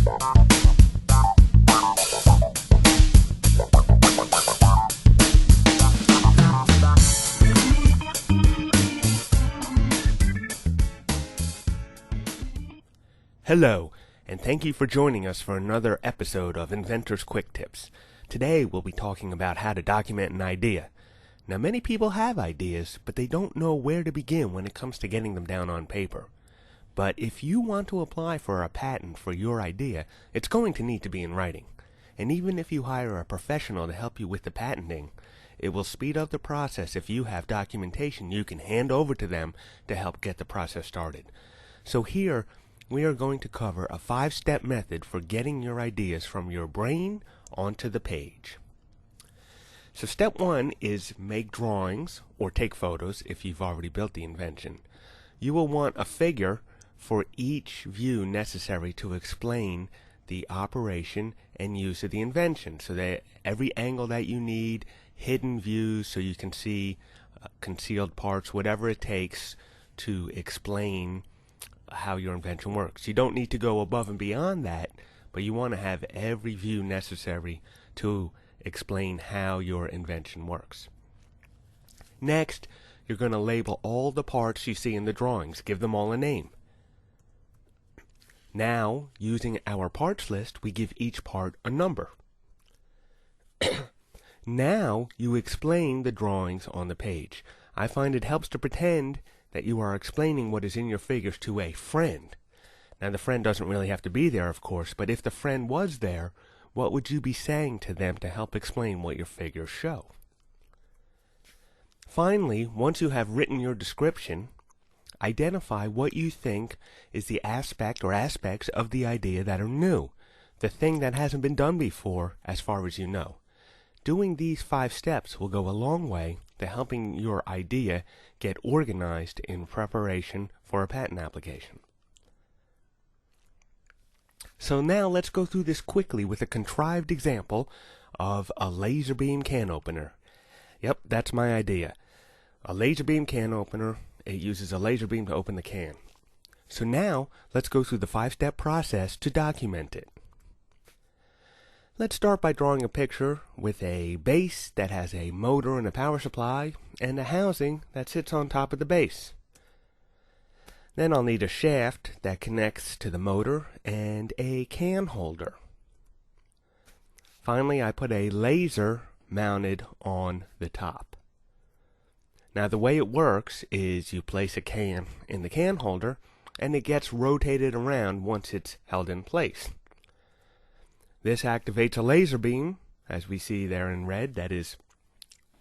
Hello, and thank you for joining us for another episode of Inventor's Quick Tips. Today we'll be talking about how to document an idea. Now, many people have ideas, but they don't know where to begin when it comes to getting them down on paper. But if you want to apply for a patent for your idea, it's going to need to be in writing. And even if you hire a professional to help you with the patenting, it will speed up the process if you have documentation you can hand over to them to help get the process started. So here, we are going to cover a 5-step method for getting your ideas from your brain onto the page. So step 1 is make drawings or take photos if you've already built the invention. You will want a figure for each view necessary to explain the operation and use of the invention, so that every angle that you need, hidden views so you can see concealed parts, whatever it takes to explain how your invention works. You don't need to go above and beyond that, but you want to have every view necessary to explain how your invention works. Next, you're going to label all the parts you see in the drawings. Give them all a name. Now, using our parts list, we give each part a number. Now, you explain the drawings on the page. I find it helps to pretend that you are explaining what is in your figures to a friend. Now, the friend doesn't really have to be there, of course, but if the friend was there, what would you be saying to them to help explain what your figures show? Finally, once you have written your description, identify what you think is the aspect or aspects of the idea that are new, the thing that hasn't been done before as far as you know. Doing these 5 steps will go a long way to helping your idea get organized in preparation for a patent application. So now let's go through this quickly with a contrived example of a laser beam can opener. Yep, that's my idea. A laser beam can opener. It uses a laser beam to open the can. So now let's go through the 5-step process to document it. Let's start by drawing a picture with a base that has a motor and a power supply and a housing that sits on top of the base. Then I'll need a shaft that connects to the motor and a can holder. Finally, I put a laser mounted on the top. Now, the way it works is you place a can in the can holder and it gets rotated around once it's held in place. This activates a laser beam, as we see there in red, that is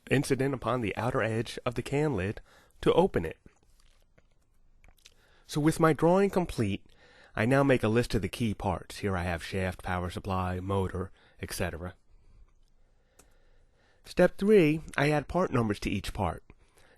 incident upon the outer edge of the can lid to open it. So with my drawing complete, I now make a list of the key parts. Here I have shaft, power supply, motor, etc. Step 3, I add part numbers to each part.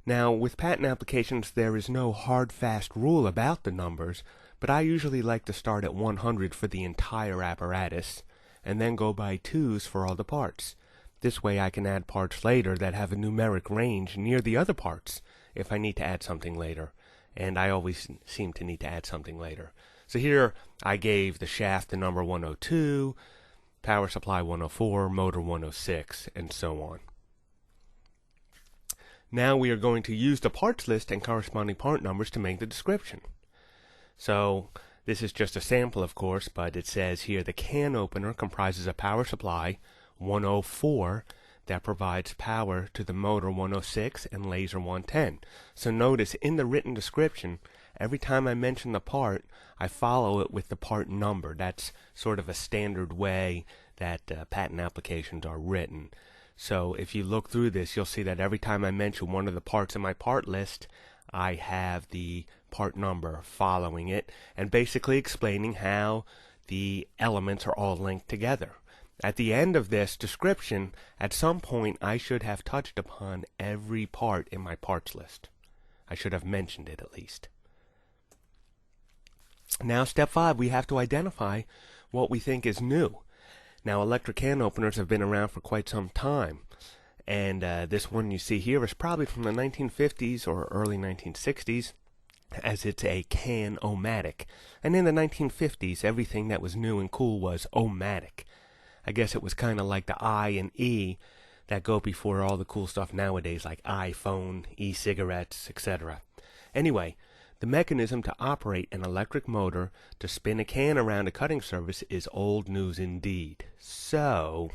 Now, with patent applications, there is no hard, fast rule about the numbers, but I usually like to start at 100 for the entire apparatus, and then go by 2s for all the parts. This way I can add parts later that have a numeric range near the other parts if I need to add something later. And I always seem to need to add something later. So here I gave the shaft the number 102, power supply 104, motor 106, and so on. Now we are going to use the parts list and corresponding part numbers to make the description. So this is just a sample, of course, but it says here the can opener comprises a power supply 104 that provides power to the motor 106 and laser 110. So notice in the written description, every time I mention the part, I follow it with the part number. That's sort of a standard way that patent applications are written. So if you look through this, you'll see that every time I mention one of the parts in my part list, I have the part number following it and basically explaining how the elements are all linked together. At the end of this description, at some point I should have touched upon every part in my parts list. I should have mentioned it at least. Now step 5, we have to identify what we think is new. Now electric can openers have been around for quite some time, and this one you see here is probably from the 1950s or early 1960s. as it's a can-o-matic. And in the 1950s, everything that was new and cool was o-matic. I guess it was kind of like the I and E that go before all the cool stuff nowadays, like iPhone, e-cigarettes, etc. Anyway, the mechanism to operate an electric motor to spin a can around a cutting surface is old news indeed. So,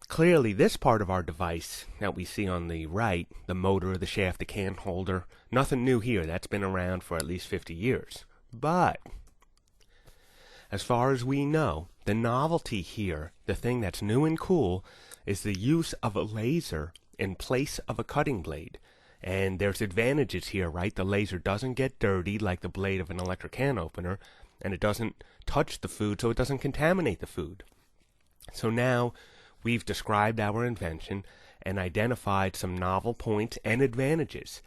clearly this part of our device that we see on the right, the motor, the shaft, the can holder, nothing new here. That's been around for at least 50 years. But, as far as we know, the novelty here, the thing that's new and cool, is the use of a laser in place of a cutting blade. And there's advantages here, right? The laser doesn't get dirty like the blade of an electric can opener, and it doesn't touch the food, so it doesn't contaminate the food. So now we've described our invention and identified some novel points and advantages.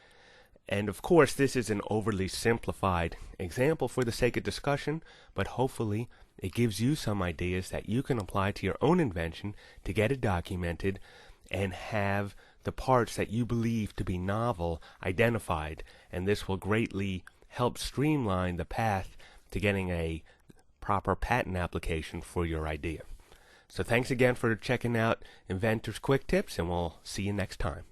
And of course, this is an overly simplified example for the sake of discussion, but hopefully it gives you some ideas that you can apply to your own invention to get it documented and have the parts that you believe to be novel identified. And this will greatly help streamline the path to getting a proper patent application for your idea. So thanks again for checking out Inventor's Quick Tips, and we'll see you next time.